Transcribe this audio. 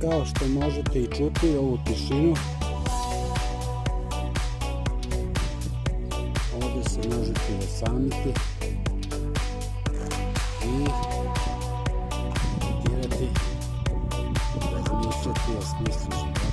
kao što možete i čuti ovu tišinu. Ovdje se možete osamiti i dirati, razmišljati o smislu života.